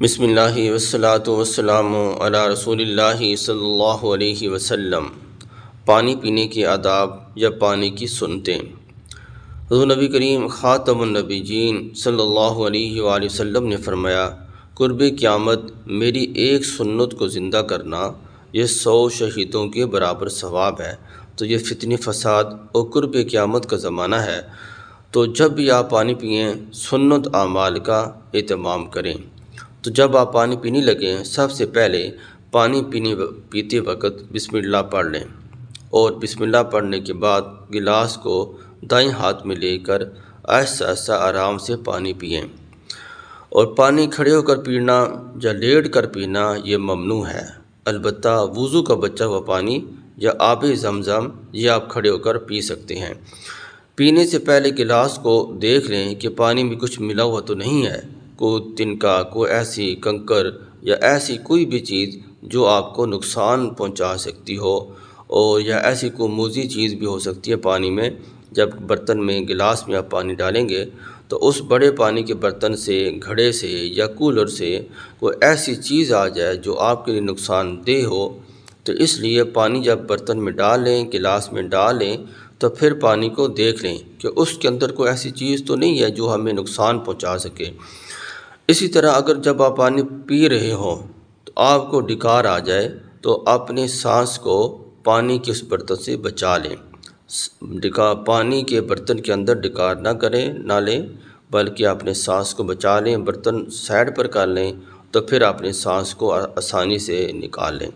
بسم اللہ والصلاۃ والسلام علی رسول اللہ صلی اللہ علیہ وسلم۔ پانی پینے کے آداب یا پانی کی سنتیں۔ حضور نبی کریم خاتم النبیین صلی اللہ علیہ وآلہ وسلم نے فرمایا، قرب قیامت میری ایک سنت کو زندہ کرنا یہ 100 شہیدوں کے برابر ثواب ہے۔ تو یہ فتنہ فساد اور قرب قیامت کا زمانہ ہے، تو جب بھی آپ پانی پئیں سنت اعمال کا اہتمام کریں۔ تو جب آپ پانی پینے لگیں سب سے پہلے پانی پیتے وقت بسم اللہ پڑھ لیں، اور بسم اللہ پڑھنے کے بعد گلاس کو دائیں ہاتھ میں لے کر آہستہ آہستہ آرام سے پانی پئیں۔ اور پانی کھڑے ہو کر پینا یا لیٹ کر پینا یہ ممنوع ہے، البتہ وضو کا بچا ہوا پانی یا آب زمزم یہ آپ کھڑے ہو کر پی سکتے ہیں۔ پینے سے پہلے گلاس کو دیکھ لیں کہ پانی میں کچھ ملا ہوا تو نہیں ہے، کوئی تنکا، کوئی ایسی کنکر یا ایسی کوئی بھی چیز جو آپ کو نقصان پہنچا سکتی ہو، اور یا ایسی کوئی موذی چیز بھی ہو سکتی ہے پانی میں۔ جب برتن میں گلاس میں آپ پانی ڈالیں گے تو اس بڑے پانی کے برتن سے، گھڑے سے یا کولر سے کوئی ایسی چیز آ جائے جو آپ کے لیے نقصان دہ ہو، تو اس لیے پانی جب برتن میں ڈالیں، گلاس میں ڈالیں، تو پھر پانی کو دیکھ لیں کہ اس کے اندر کوئی ایسی چیز تو نہیں ہے جو ہمیں نقصان پہنچا سکے۔ اسی طرح اگر جب آپ پانی پی رہے ہوں تو آپ کو ڈکار آ جائے تو اپنے سانس کو پانی کے اس برتن سے بچا لیں۔ پانی کے برتن کے اندر ڈکار نہ لیں، بلکہ اپنے سانس کو بچا لیں، برتن سائڈ پر کر لیں، تو پھر اپنے سانس کو آسانی سے نکال لیں۔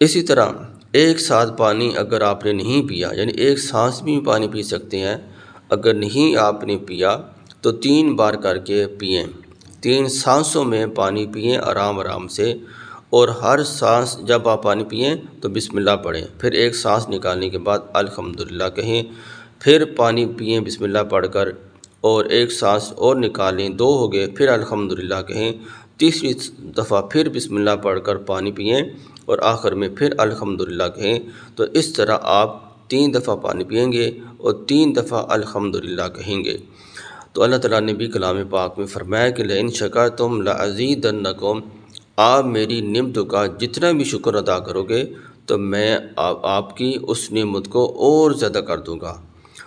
اسی طرح ایک ساتھ پانی اگر آپ نے نہیں پیا، یعنی ایک سانس میں پانی پی سکتے ہیں، اگر نہیں آپ نے پیا تو 3 بار کر کے پئیں، 3 سانسوں میں پانی پئیں آرام سے، اور ہر سانس جب آپ پانی پئیں تو بسم اللہ پڑھیں، پھر ایک سانس نکالنے کے بعد الحمدللہ کہیں، پھر پانی پئیں بسم اللہ پڑھ کر، اور ایک سانس اور نکالیں، 2 ہو گئے، پھر الحمدللہ کہیں، تیسری دفعہ پھر بسم اللہ پڑھ کر پانی پئیں، اور آخر میں پھر الحمدللہ کہیں۔ تو اس طرح آپ 3 دفعہ پانی پئیں گے اور 3 دفعہ الحمدللہ کہیں گے۔ تو اللہ تعالیٰ نے بھی کلام پاک میں فرمایا کہ لئن شکرتم لازیدنکم، آپ میری نعمتوں کا جتنا بھی شکر ادا کرو گے تو میں آپ کی اس نعمت کو اور زیادہ کر دوں گا۔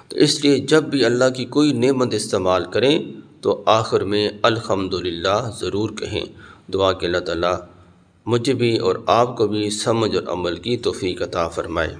تو اس لیے جب بھی اللہ کی کوئی نعمت استعمال کریں تو آخر میں الحمدللہ ضرور کہیں۔ دعا کہ اللہ تعالیٰ مجھے بھی اور آپ کو بھی سمجھ اور عمل کی توفیق عطا فرمائے۔